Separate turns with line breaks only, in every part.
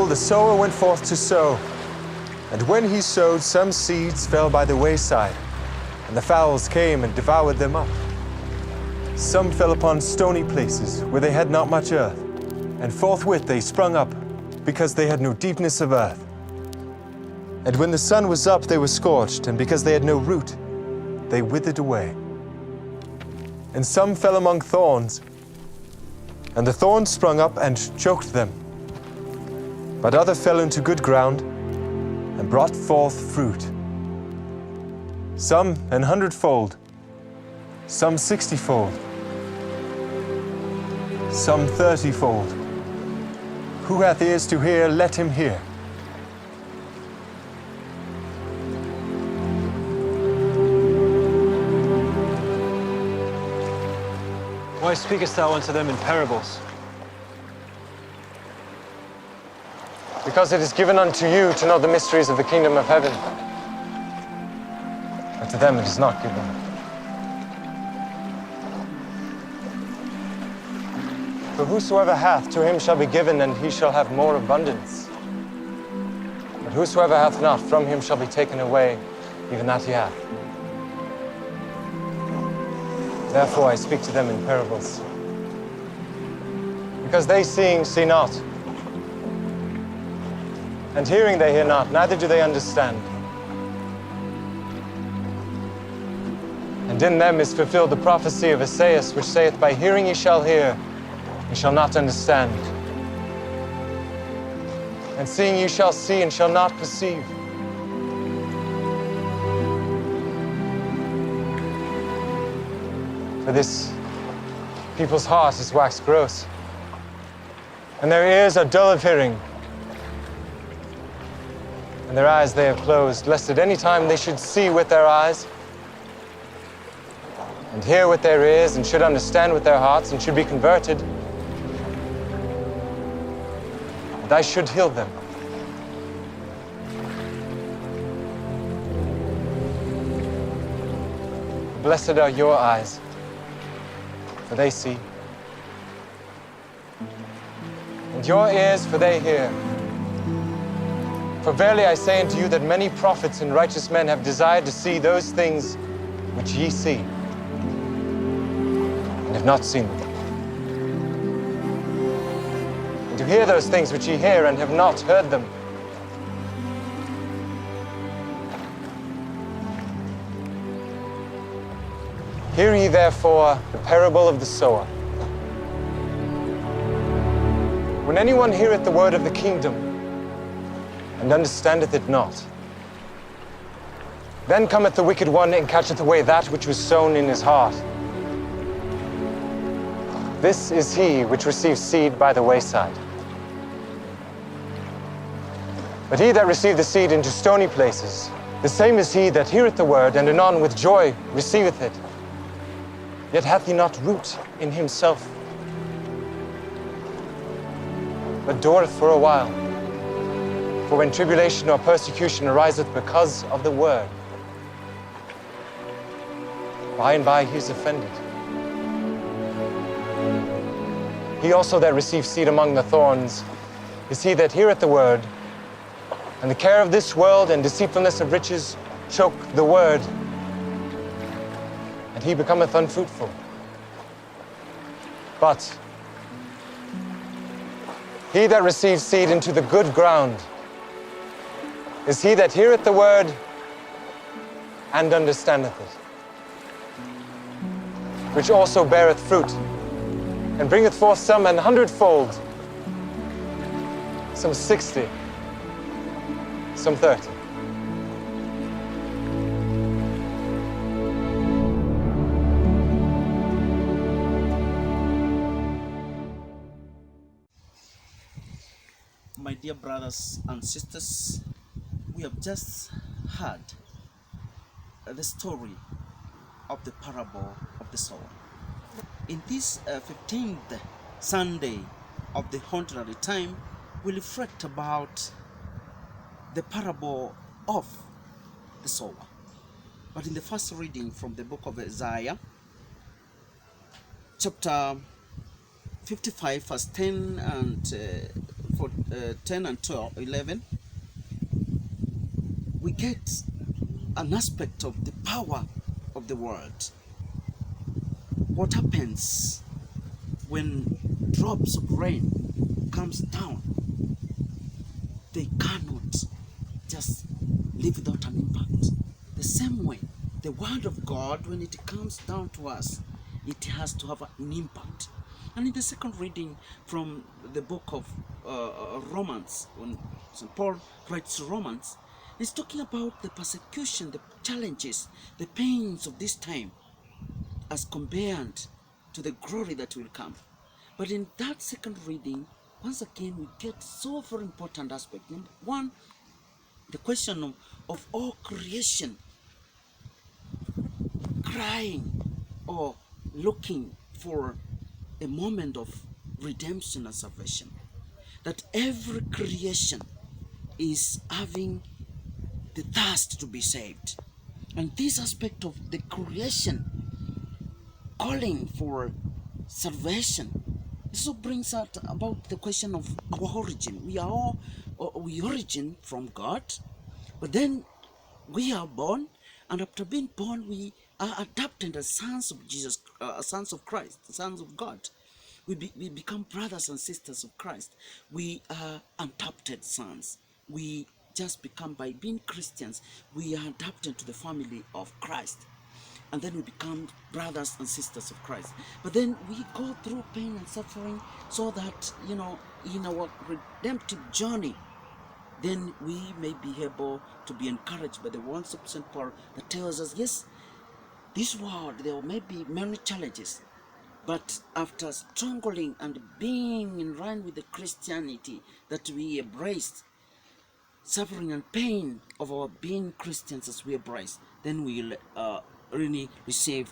The sower went forth to sow, and when he sowed, some seeds fell by the wayside, and the fowls came and devoured them up. Some fell upon stony places, where they had not much earth, and forthwith they sprung up, because they had no deepness of earth. And when the sun was up, they were scorched, and because they had no root, they withered away. And some fell among thorns, and the thorns sprung up and choked them. But other fell into good ground, and brought forth fruit. Some 100-fold, some 60-fold, some 30-fold. Who hath ears to hear, let him hear.
Why speakest thou unto them in parables?
Because it is given unto you to know the mysteries of the kingdom of heaven, but to them it is not given. For whosoever hath, to him shall be given, and he shall have more abundance. But whosoever hath not, from him shall be taken away, even that he hath. Therefore I speak to them in parables. Because they seeing see not, and hearing they hear not, neither do they understand. And in them is fulfilled the prophecy of Esaias, which saith, By hearing ye shall hear, ye shall not understand. And seeing ye shall see, and shall not perceive. For this people's heart is waxed gross, and their ears are dull of hearing, and their eyes they have closed, lest at any time they should see with their eyes, and hear with their ears, and should understand with their hearts, and should be converted, and I should heal them. Blessed are your eyes, for they see, and your ears, for they hear. For verily I say unto you that many prophets and righteous men have desired to see those things which ye see, and have not seen them, and to hear those things which ye hear, and have not heard them. Hear ye therefore the parable of the sower. When anyone heareth the word of the kingdom, and understandeth it not, then cometh the wicked one, and catcheth away that which was sown in his heart. This is he which receives seed by the wayside. But he that received the seed into stony places, the same is he that heareth the word, and anon with joy receiveth it. Yet hath he not root in himself, but dureth for a while. For when tribulation or persecution ariseth because of the word, by and by he is offended. He also that receives seed among the thorns is he that heareth the word, and the care of this world and deceitfulness of riches choke the word, and he becometh unfruitful. But he that receives seed into the good ground is he that heareth the word and understandeth it, which also beareth fruit, and bringeth forth some 100-fold, some 60, some 30.
My dear brothers and sisters, we have just heard the story of the parable of the sower. In this 15th Sunday of the ordinary time, we reflect about the parable of the sower. But in the first reading from the book of Isaiah, chapter 55, verse 10 and 10 and 12, 11, we get an aspect of the power of the world. What happens when drops of rain comes down? They cannot just live without an impact. The same way, the word of God, when it comes down to us, it has to have an impact. And in the second reading from the book of Romans, when St. Paul writes Romans, he's talking about the persecution, the challenges, the pains of this time as compared to the glory that will come. But in that second reading, once again, we get so very important aspect. Number one, the question of all creation crying or looking for a moment of redemption and salvation. That every creation is having the thirst to be saved. And this aspect of the creation calling for salvation also brings out about the question of our origin. We origin from God, but then we are born, and after being born, we are adopted as sons of Jesus, sons of Christ, sons of God. We become brothers and sisters of Christ. We are adopted sons. We just become, by being Christians, we are adopted to the family of Christ. And then we become brothers and sisters of Christ. But then we go through pain and suffering so that, in our redemptive journey, then we may be able to be encouraged by the words of St. Paul that tells us, yes, this world, there may be many challenges, but after struggling and being in line with the Christianity that we embraced, suffering and pain of our being Christians as we embrace, then we'll really receive,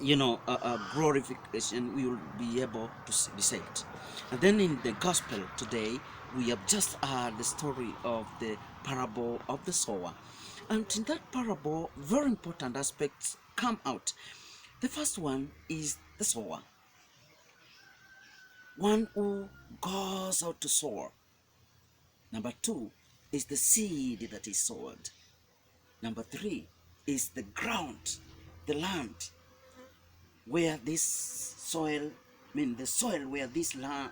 a glorification. We will be able to be saved. And then in the gospel today, we have just heard the story of the parable of the sower. And in that parable, very important aspects come out. The first one is the sower, one who goes out to sow. Number two is the seed that is sowed. Number three is the ground, the land where this soil, the soil where this land,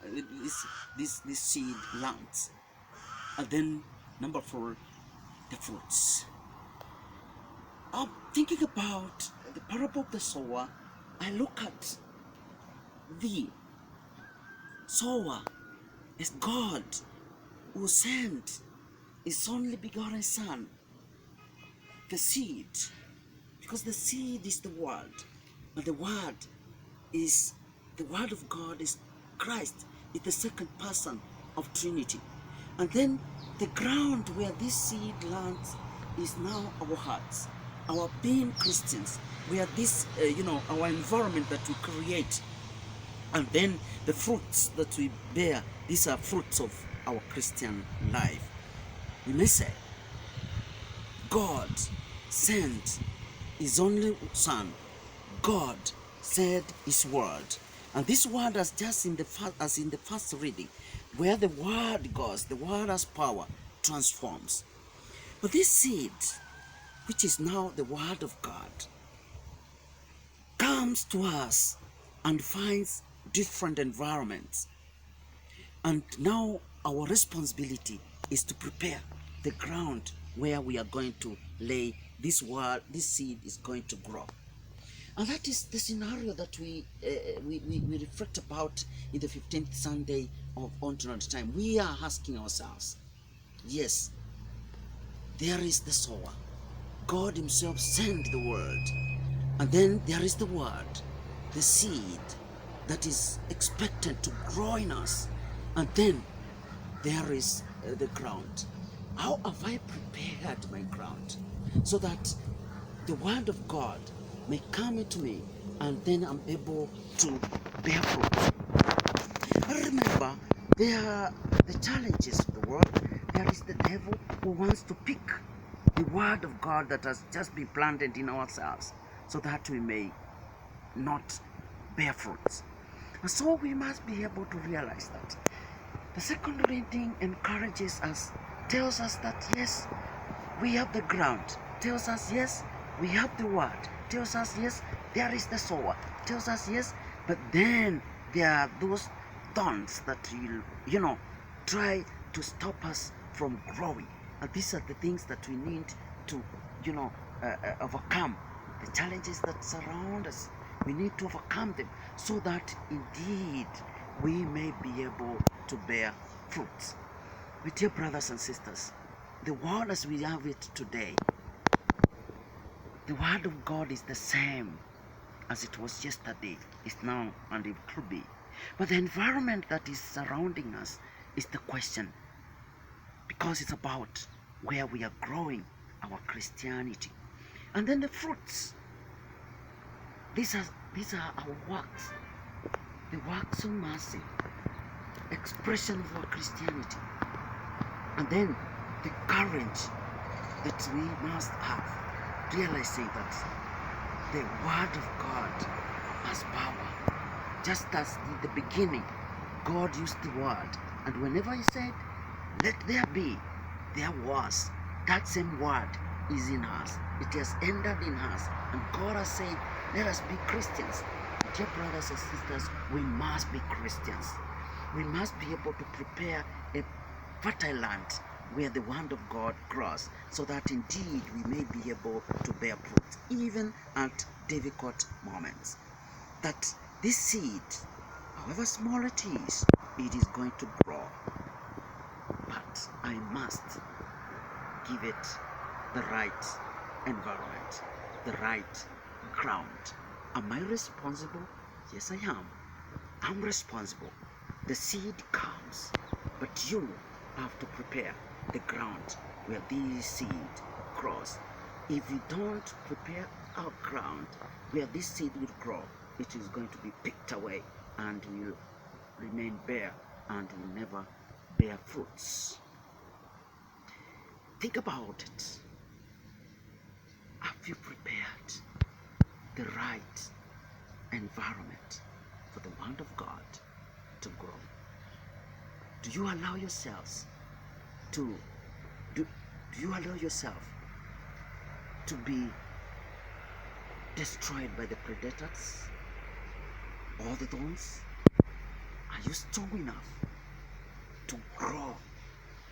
this seed lands. And then number four, the fruits. I'm thinking about the parable of the sower. I look at the sower as God who sent his only begotten Son, the seed, because the seed is the word, and the word of God is Christ, is the second person of Trinity. And then the ground where this seed lands is now our hearts, our being Christians, where this, our environment that we create. And then the fruits that we bear, these are fruits of our Christian life. We may say, God sent his only Son. God said his word. And this word, as in the first reading, where the word goes, the word has power, transforms. But this seed, which is now the word of God, comes to us and finds different environments. And now our responsibility is to prepare the ground where we are going to lay this word, this seed is going to grow. And that is the scenario that we reflect about in the 15th Sunday of Ordinary Time. We are asking ourselves, yes, there is the sower. God himself sent the word. And then there is the word, the seed that is expected to grow in us. And then there is the ground. How have I prepared my ground so that the word of God may come into me and then I'm able to bear fruit? I remember there are the challenges of the world. There is the devil who wants to pick the word of God that has just been planted in ourselves so that we may not bear fruits. And so we must be able to realize that The second reading encourages us, tells us that yes, we have the ground, tells us yes, we have the word, tells us yes, there is the sower, tells us yes, but then there are those thorns that will, try to stop us from growing. And these are the things that we need to, overcome. The challenges that surround us, we need to overcome them so that indeed we may be able to bear fruits. My dear brothers and sisters, the world as we have it today, the word of God is the same as it was yesterday, is now, and it will be. But the environment that is surrounding us is the question, because it's about where we are growing our Christianity. And then the fruits. These are our works, the works of mercy, expression of our Christianity. And then the courage that we must have, realizing that the Word of God has power. Just as in the beginning, God used the Word, and whenever He said, "Let there be," there was. That same Word is in us. It has entered in us, and God has said, "Let us be Christians." Dear brothers and sisters, we must be Christians. We must be able to prepare a fertile land where the word of God grows, so that indeed we may be able to bear fruit, even at difficult moments. That this seed, however small it is going to grow. But I must give it the right environment, the right ground. Am I responsible? Yes, I am. I'm responsible. The seed comes, but you have to prepare the ground where this seed grows. If you don't prepare our ground where this seed will grow, it is going to be picked away and will remain bare and will never bear fruits. Think about it. Have you prepared the right environment for the word of God to grow? Do you allow yourselves to do you allow yourself to be destroyed by the predators or the thorns? Are you strong enough to grow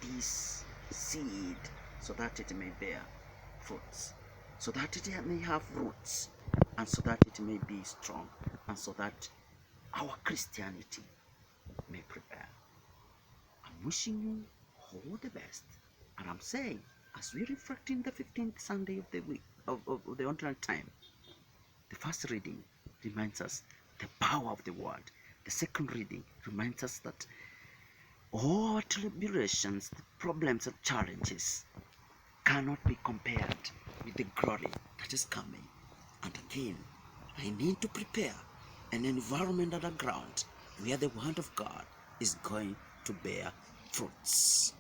this seed so that it may bear fruits, so that it may have roots, and so that it may be strong, and so that our Christianity may prepare? I'm wishing you all the best, and I'm saying, as we reflect in the 15th Sunday of the week of the ordinary time, the first reading reminds us the power of the word. The second reading reminds us that all our tribulations, the problems and challenges cannot be compared with the glory that is coming. And again, I need to prepare an environment and a ground where the word of God is going to bear fruits.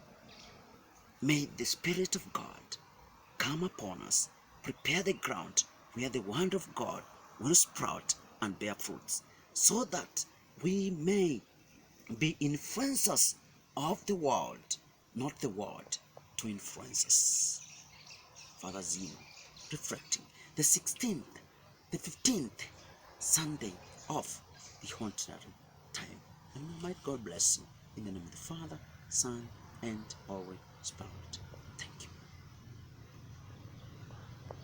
May the Spirit of God come upon us, prepare the ground where the word of God will sprout and bear fruits, so that we may be influencers of the world, not the world to influence us. Father Zeno, reflecting the 15th Sunday of the ordinary time. And might God bless you in the name of the Father, Son, and Holy Spirit.